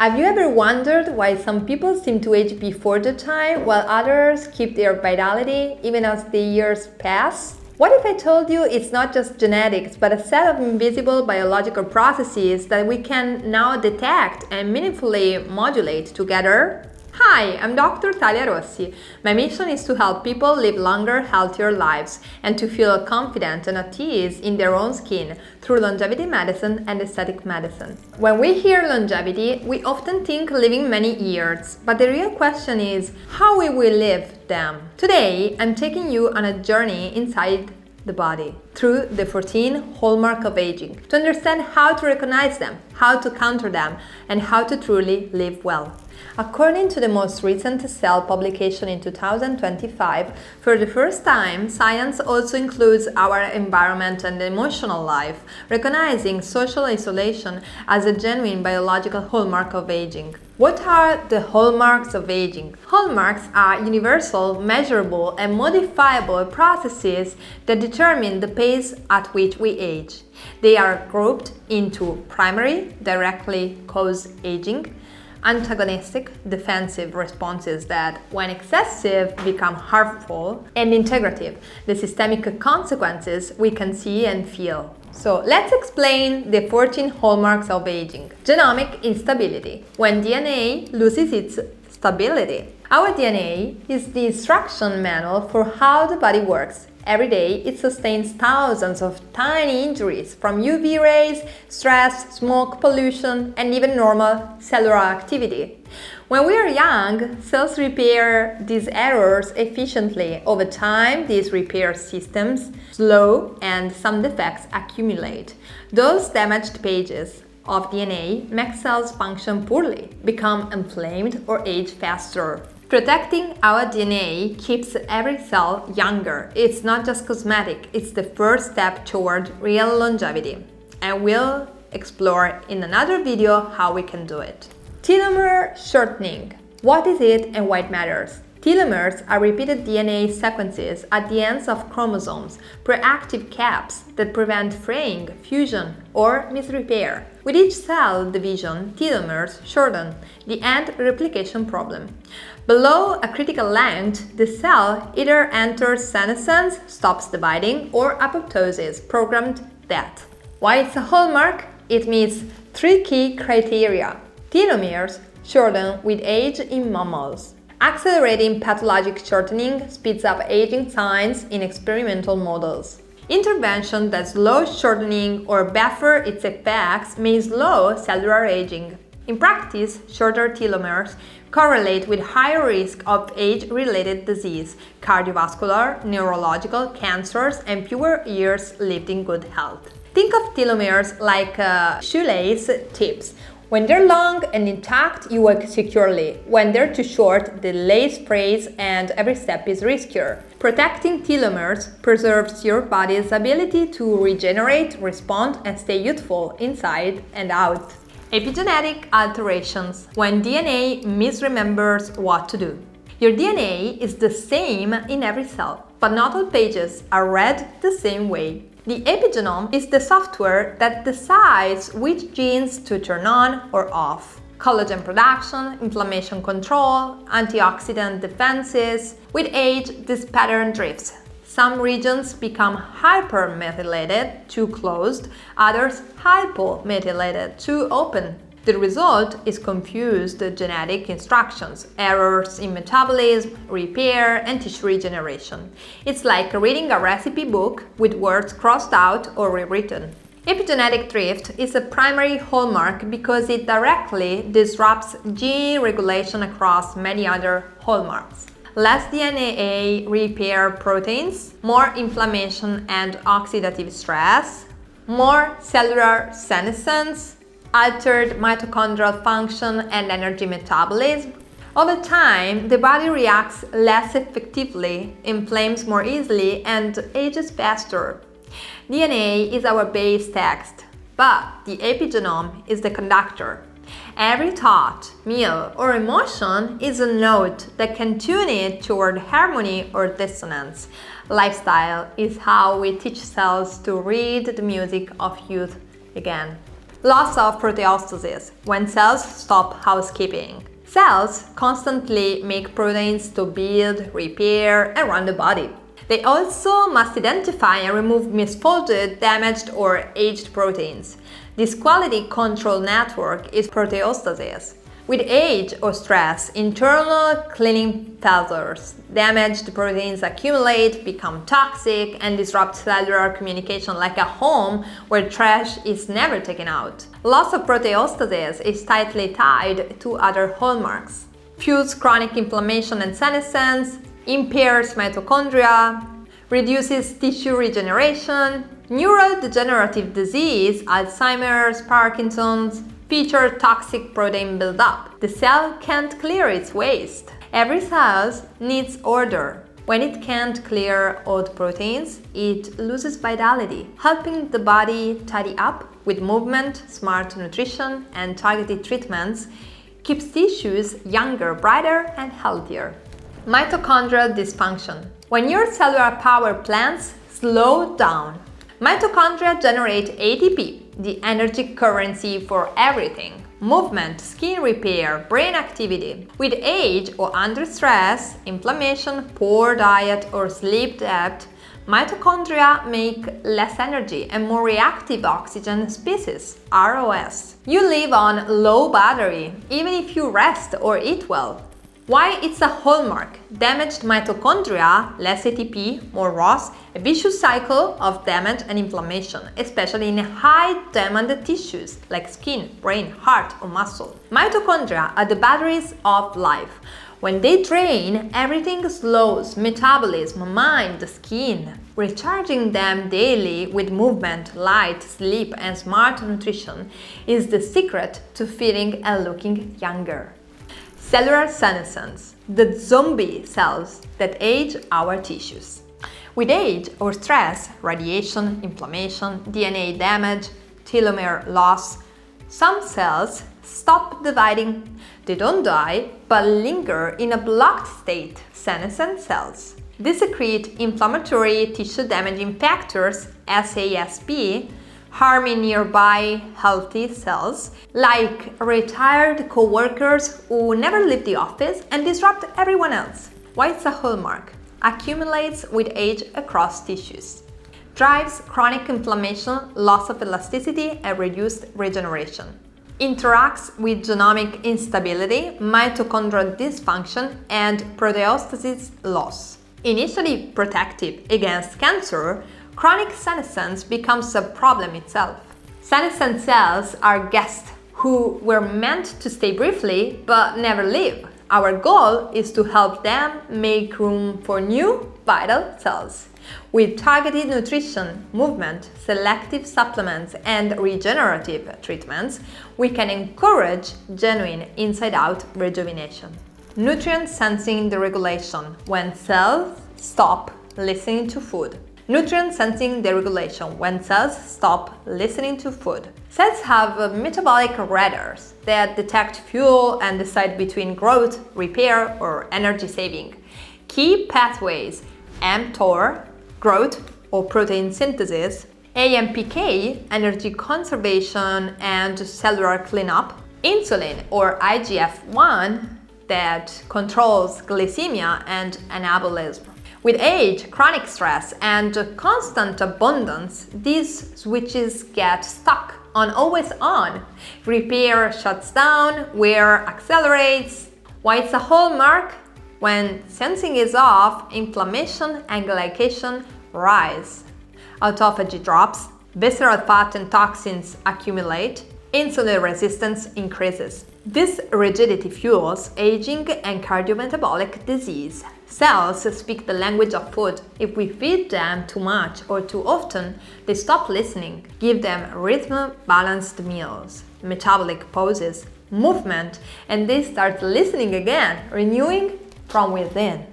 Have you ever wondered why some people seem to age before the time while others keep their vitality even as the years pass? What if I told you it's not just genetics, but a set of invisible biological processes that we can now detect and meaningfully modulate together? Hi, I'm Dr. Talia Rossi. My mission is to help people live longer, healthier lives and to feel confident and at ease in their own skin through longevity medicine and aesthetic medicine. When we hear longevity, we often think living many years, but the real question is how we will live them. Today, I'm taking you on a journey inside the body through the 14 hallmarks of aging to understand how to recognize them, how to counter them, and how to truly live well. According to the most recent Cell publication in 2025, for the first time, science also includes our environment and emotional life, recognizing social isolation as a genuine biological hallmark of aging. What are the hallmarks of aging? Hallmarks are universal, measurable, and modifiable processes that determine the pace at which we age. They are grouped into primary, directly cause aging, antagonistic, defensive responses that, when excessive, become harmful, and integrative, the systemic consequences we can see and feel. So let's explain the 14 hallmarks of aging. Genomic instability, when DNA loses its stability. Our DNA is the instruction manual for how the body works. Every day, it sustains thousands of tiny injuries from UV rays, stress, smoke, pollution, and even normal cellular activity. When we are young, cells repair these errors efficiently. Over time, these repair systems slow and some defects accumulate. Those damaged pages of DNA make cells function poorly, become inflamed, or age faster. Protecting our DNA keeps every cell younger. It's not just cosmetic, it's the first step toward real longevity. And we'll explore in another video how we can do it. Telomere shortening. What is it and why it matters? Telomeres are repeated DNA sequences at the ends of chromosomes, proactive caps that prevent fraying, fusion, or misrepair. With each cell division, telomeres shorten, the end replication problem. Below a critical length, the cell either enters senescence, stops dividing, or apoptosis, programmed death. Why it's a hallmark? It meets three key criteria. Telomeres shorten with age in mammals. Accelerating pathologic shortening speeds up aging signs in experimental models. Intervention that slows shortening or buffer its effects may slow cellular aging. In practice, shorter telomeres correlate with higher risk of age-related disease, cardiovascular, neurological, cancers, and fewer years lived in good health. Think of telomeres like shoelace tips. When they're long and intact, you work securely. When they're too short, the lace frays and every step is riskier. Protecting telomeres preserves your body's ability to regenerate, respond, and stay youthful inside and out. Epigenetic alterations, when DNA misremembers what to do. Your DNA is the same in every cell, but not all pages are read the same way. The epigenome is the software that decides which genes to turn on or off. Collagen production, inflammation control, antioxidant defenses. With age, this pattern drifts. Some regions become hypermethylated, too closed, others hypomethylated, too open. The result is confused genetic instructions, errors in metabolism, repair, and tissue regeneration. It's like reading a recipe book with words crossed out or rewritten. Epigenetic drift is a primary hallmark because it directly disrupts gene regulation across many other hallmarks. Less DNA repair proteins, more inflammation and oxidative stress, more cellular senescence, altered mitochondrial function and energy metabolism. Over time, the body reacts less effectively, inflames more easily, and ages faster. DNA is our base text, but the epigenome is the conductor. Every thought, meal, or emotion is a note that can tune it toward harmony or dissonance. Lifestyle is how we teach cells to read the music of youth again. Loss of proteostasis, when cells stop housekeeping. Cells constantly make proteins to build, repair, and run the body. They also must identify and remove misfolded, damaged, or aged proteins. This quality control network is proteostasis. With age or stress, internal cleaning failures. Damaged proteins accumulate, become toxic, and disrupt cellular communication like a home where trash is never taken out. Loss of proteostasis is tightly tied to other hallmarks. Fuels chronic inflammation and senescence, impairs mitochondria, reduces tissue regeneration, neurodegenerative disease, Alzheimer's, Parkinson's, feature toxic protein buildup. The cell can't clear its waste. Every cell needs order. When it can't clear old proteins, it loses vitality. Helping the body tidy up with movement, smart nutrition, and targeted treatments keeps tissues younger, brighter, and healthier. Mitochondrial dysfunction. When your cellular power plants slow down, mitochondria generate ATP, the energy currency for everything. Movement, skin repair, brain activity. With age or under stress, inflammation, poor diet, or sleep debt, mitochondria make less energy and more reactive oxygen species, ROS. You live on low battery, even if you rest or eat well. Why it's a hallmark? Damaged mitochondria, less ATP, more ROS, a vicious cycle of damage and inflammation, especially in high-demand tissues like skin, brain, heart, or muscle. Mitochondria are the batteries of life. When they drain, everything slows: metabolism, mind, skin. Recharging them daily with movement, light, sleep, and smart nutrition is the secret to feeling and looking younger. Cellular senescence, the zombie cells that age our tissues. With age or stress, radiation, inflammation, DNA damage, telomere loss, some cells stop dividing. They don't die, but linger in a blocked state, senescent cells. They secrete inflammatory tissue damaging factors, SASP, harming nearby healthy cells, like retired co-workers who never leave the office and disrupt everyone else. Why it's a hallmark? Accumulates with age across tissues. Drives chronic inflammation, loss of elasticity, and reduced regeneration. Interacts with genomic instability, mitochondrial dysfunction, and proteostasis loss. Initially protective against cancer, chronic senescence becomes a problem itself. Senescent cells are guests who were meant to stay briefly but never leave. Our goal is to help them make room for new, vital cells. With targeted nutrition, movement, selective supplements, and regenerative treatments, we can encourage genuine inside-out rejuvenation. Nutrient sensing deregulation, when cells stop listening to food. Nutrient sensing deregulation, when cells stop listening to food. Cells have metabolic radars that detect fuel and decide between growth, repair, or energy saving. Key pathways: mTOR, growth or protein synthesis; AMPK, energy conservation and cellular cleanup; insulin or IGF-1, that controls glycemia and anabolism. With age, chronic stress, and constant abundance, these switches get stuck on always on. Repair shuts down, wear accelerates. Why it's a hallmark? When sensing is off, inflammation and glycation rise. Autophagy drops, visceral fat and toxins accumulate, insulin resistance increases. This rigidity fuels aging and cardiometabolic disease. Cells speak the language of food. If we feed them too much or too often, they stop listening. Give them rhythm-balanced meals, metabolic pauses, movement, and they start listening again, renewing from within.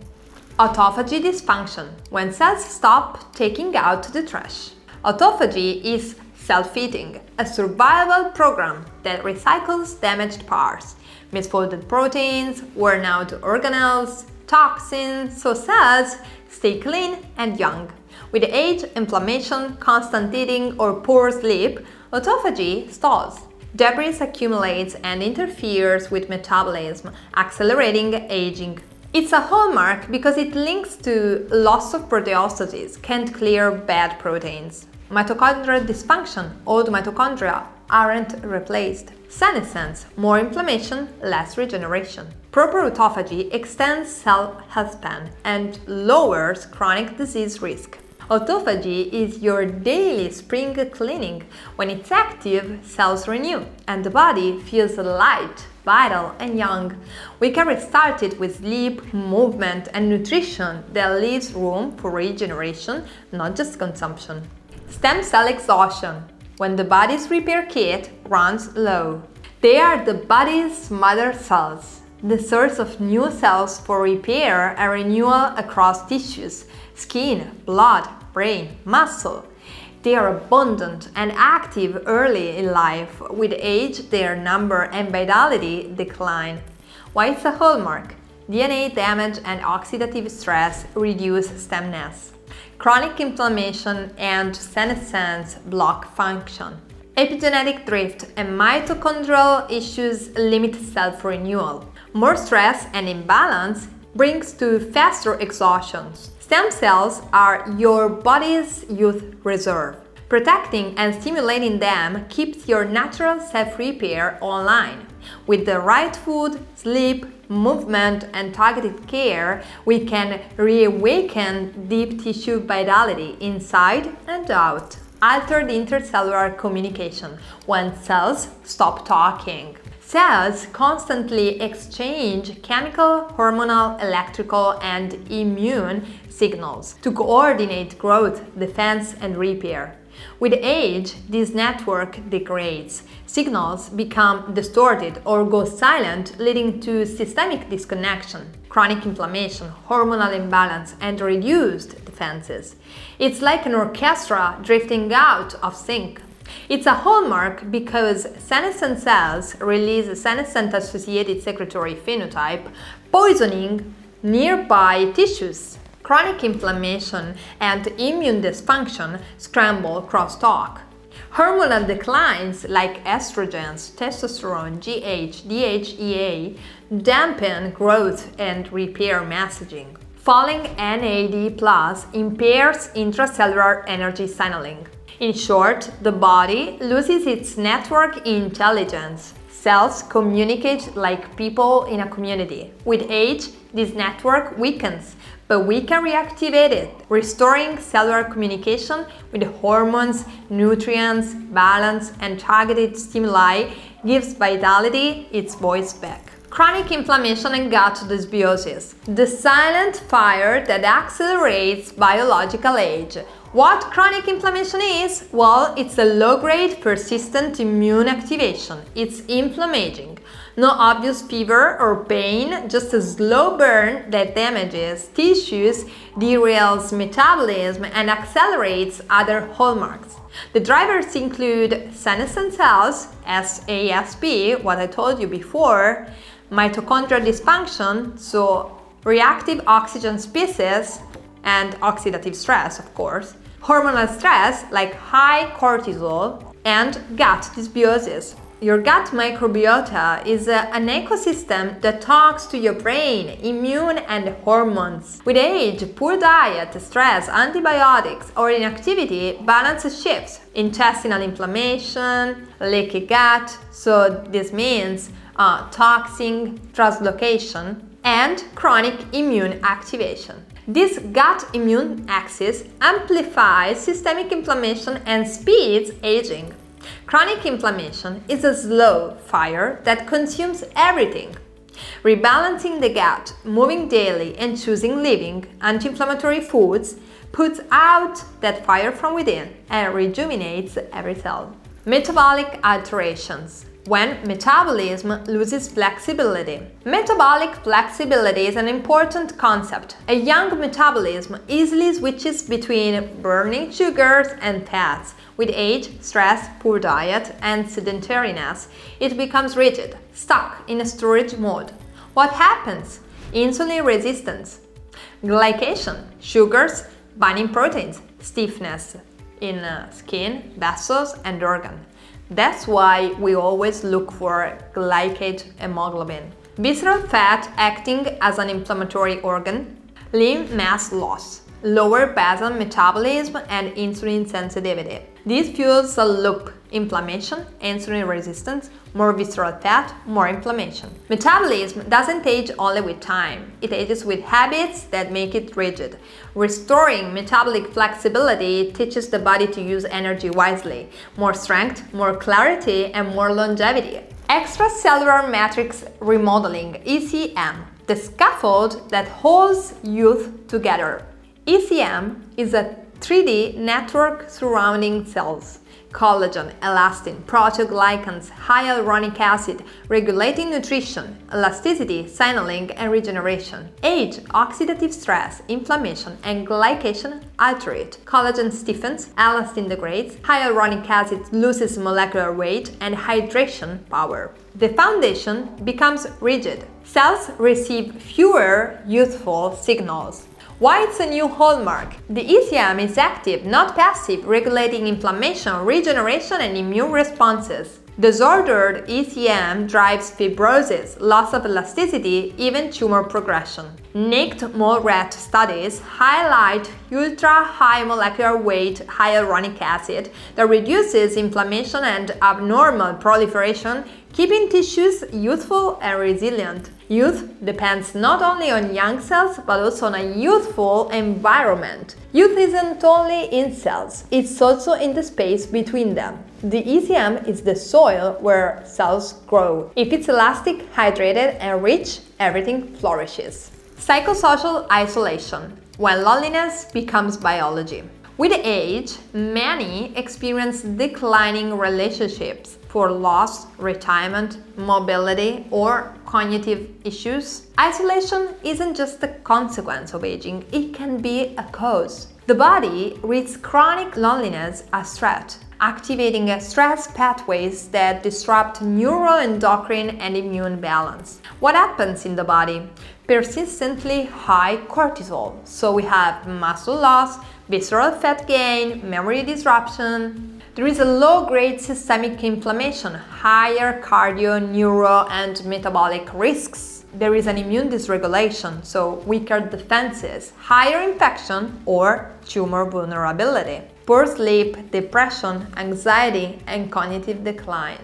Autophagy dysfunction, when cells stop taking out the trash. Autophagy is self-eating, a survival program that recycles damaged parts, misfolded proteins, worn out organelles, toxins, so cells stay clean and young. With age, inflammation, constant eating, or poor sleep, Autophagy stalls. Debris accumulates and interferes with metabolism, accelerating aging. It's a hallmark because it links to loss of proteostasis, can't clear bad proteins. Mitochondrial dysfunction, old mitochondria aren't replaced. Senescence, more inflammation, less regeneration. Proper autophagy extends cell healthspan and lowers chronic disease risk. Autophagy is your daily spring cleaning. When it's active, cells renew and the body feels light, vital and young. We can restart it with sleep, movement and nutrition that leaves room for regeneration, not just consumption. Stem cell exhaustion. When the body's repair kit runs low. They are the body's mother cells, the source of new cells for repair and renewal across tissues, skin, blood, brain, muscle. They are abundant and active early in life. With age, their number and vitality decline. Why it's a hallmark? DNA damage and oxidative stress reduce stemness. Chronic inflammation and senescence block function. Epigenetic drift and mitochondrial issues limit self-renewal. More stress and imbalance brings to faster exhaustions. Stem cells are your body's youth reserve. Protecting and stimulating them keeps your natural self-repair online. With the right food, sleep, movement and targeted care, we can reawaken deep tissue vitality inside and out. Altered intercellular communication when cells stop talking. Cells constantly exchange chemical, hormonal, electrical, and immune signals to coordinate growth, defense, and repair. With age, this network degrades. Signals become distorted or go silent, leading to systemic disconnection, chronic inflammation, hormonal imbalance, and reduced defenses. It's like an orchestra drifting out of sync. It's a hallmark because senescent cells release a senescent-associated secretory phenotype, poisoning nearby tissues. Chronic inflammation and immune dysfunction scramble crosstalk. Hormonal declines like estrogens, testosterone, GH, DHEA dampen growth and repair messaging. Falling NAD+ impairs intracellular energy signaling. In short, the body loses its network intelligence. Cells communicate like people in a community. With age, this network weakens, but we can reactivate it. Restoring cellular communication with hormones, nutrients, balance, and targeted stimuli gives vitality its voice back. Chronic inflammation and gut dysbiosis, the silent fire that accelerates biological age. What chronic inflammation is? Well, it's a low-grade persistent immune activation. It's inflammaging. No obvious fever or pain, just a slow burn that damages tissues, derails metabolism, and accelerates other hallmarks. The drivers include senescent cells, SASP, what I told you before, mitochondrial dysfunction, so reactive oxygen species, and oxidative stress, of course, hormonal stress like high cortisol, and gut dysbiosis. Your gut microbiota is an ecosystem that talks to your brain, immune and hormones. With age, poor diet, stress, antibiotics, or inactivity, balance shifts. Intestinal inflammation, leaky gut, so this means toxin translocation, and chronic immune activation. This gut immune axis amplifies systemic inflammation and speeds aging. Chronic inflammation is a slow fire that consumes everything. Rebalancing the gut, moving daily, and choosing living anti-inflammatory foods puts out that fire from within and rejuvenates every cell. Metabolic alterations. When metabolism loses flexibility. Metabolic flexibility is an important concept. A young metabolism easily switches between burning sugars and fats. With age, stress, poor diet, and sedentariness, it becomes rigid, stuck in a storage mode. What happens? Insulin resistance, glycation, sugars, binding proteins, stiffness in skin, vessels, and organs. That's why we always look for glycate hemoglobin. Visceral fat acting as an inflammatory organ, lean mass loss, lower basal metabolism and insulin sensitivity. This fuels a loop: inflammation, insulin resistance, more visceral fat, more inflammation. Metabolism doesn't age only with time, it ages with habits that make it rigid. Restoring metabolic flexibility teaches the body to use energy wisely: more strength, more clarity, and more longevity. Extracellular matrix remodeling, ECM, the scaffold that holds youth together. ECM is a 3D network surrounding cells. Collagen, elastin, proteoglycans, hyaluronic acid, regulating nutrition, elasticity, signaling, and regeneration. Age, oxidative stress, inflammation, and glycation alter it. Collagen stiffens, elastin degrades, hyaluronic acid loses molecular weight and hydration power. The foundation becomes rigid. Cells receive fewer youthful signals. Why it's a new hallmark? The ECM is active, not passive, regulating inflammation, regeneration, and immune responses. Disordered ECM drives fibrosis, loss of elasticity, even tumor progression. Naked mole rat studies highlight ultra-high molecular weight hyaluronic acid that reduces inflammation and abnormal proliferation, keeping tissues youthful and resilient. Youth depends not only on young cells but also on a youthful environment. Youth isn't only in cells, it's also in the space between them. The ECM is the soil where cells grow. If it's elastic, hydrated, and rich, everything flourishes. Psychosocial isolation, when loneliness becomes biology. With age, many experience declining relationships for loss, retirement, mobility, or cognitive issues. Isolation isn't just a consequence of aging, it can be a cause. The body reads chronic loneliness as threat, activating stress pathways that disrupt neuroendocrine and immune balance. What happens in the body? Persistently high cortisol. So we have muscle loss, visceral fat gain, memory disruption. There is a low-grade systemic inflammation, higher cardio, neuro, and metabolic risks. There is an immune dysregulation, so weaker defenses, higher infection, or tumor vulnerability. Poor sleep, depression, anxiety, and cognitive decline.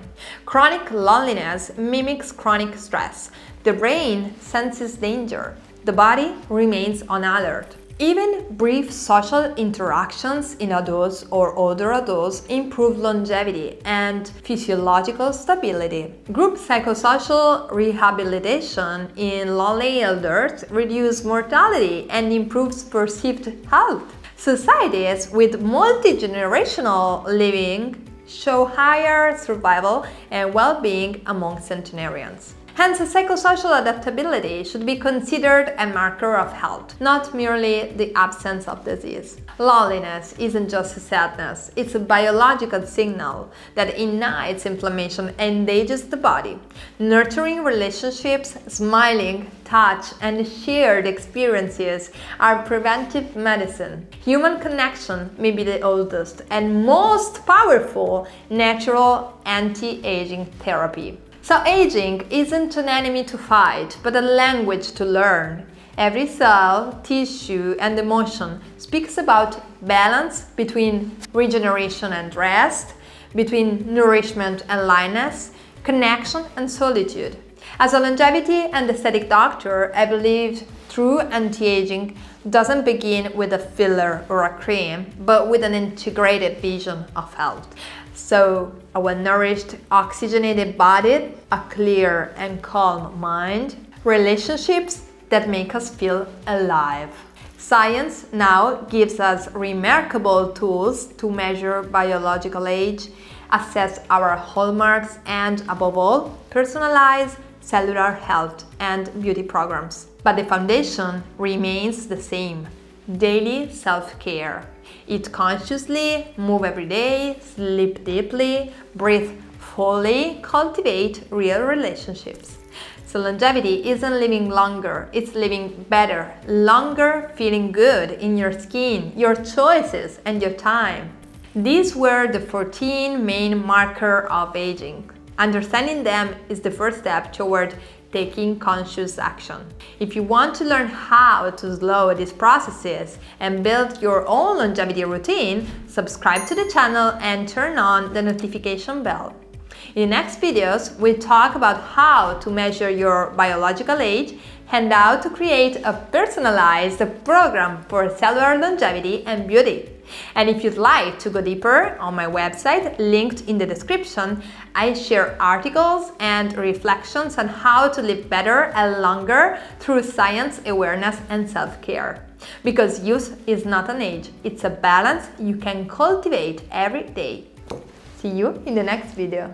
Chronic loneliness mimics chronic stress. The brain senses danger. The body remains on alert. Even brief social interactions in adults or older adults improve longevity and physiological stability. Group psychosocial rehabilitation in lonely elders reduces mortality and improves perceived health. Societies with multi-generational living show higher survival and well-being among centenarians. Hence, psychosocial adaptability should be considered a marker of health, not merely the absence of disease. Loneliness isn't just a sadness, it's a biological signal that ignites inflammation and engages the body. Nurturing relationships, smiling, touch, and shared experiences are preventive medicine. Human connection may be the oldest and most powerful natural anti-aging therapy. So aging isn't an enemy to fight, but a language to learn. Every cell, tissue, and emotion speaks about balance between regeneration and rest, between nourishment and lightness, connection and solitude. As a longevity and aesthetic doctor, I believe true anti-aging doesn't begin with a filler or a cream, but with an integrated vision of health. So, a well-nourished, oxygenated body, a clear and calm mind, relationships that make us feel alive. Science now gives us remarkable tools to measure biological age, assess our hallmarks, and above all, personalize cellular health and beauty programs. But the foundation remains the same: daily self-care. Eat consciously, move every day, sleep deeply, breathe fully, cultivate real relationships. So longevity isn't living longer, it's living better, longer, feeling good in your skin, your choices, and your time. These were the 14 main markers of aging. Understanding them is the first step toward taking conscious action. If you want to learn how to slow these processes and build your own longevity routine, subscribe to the channel and turn on the notification bell. In the next videos, we talk about how to measure your biological age and how to create a personalized program for cellular longevity and beauty. And if you'd like to go deeper, on my website, linked in the description, I share articles and reflections on how to live better and longer through science, awareness, and self-care. Because youth is not an age, it's a balance you can cultivate every day. See you in the next video.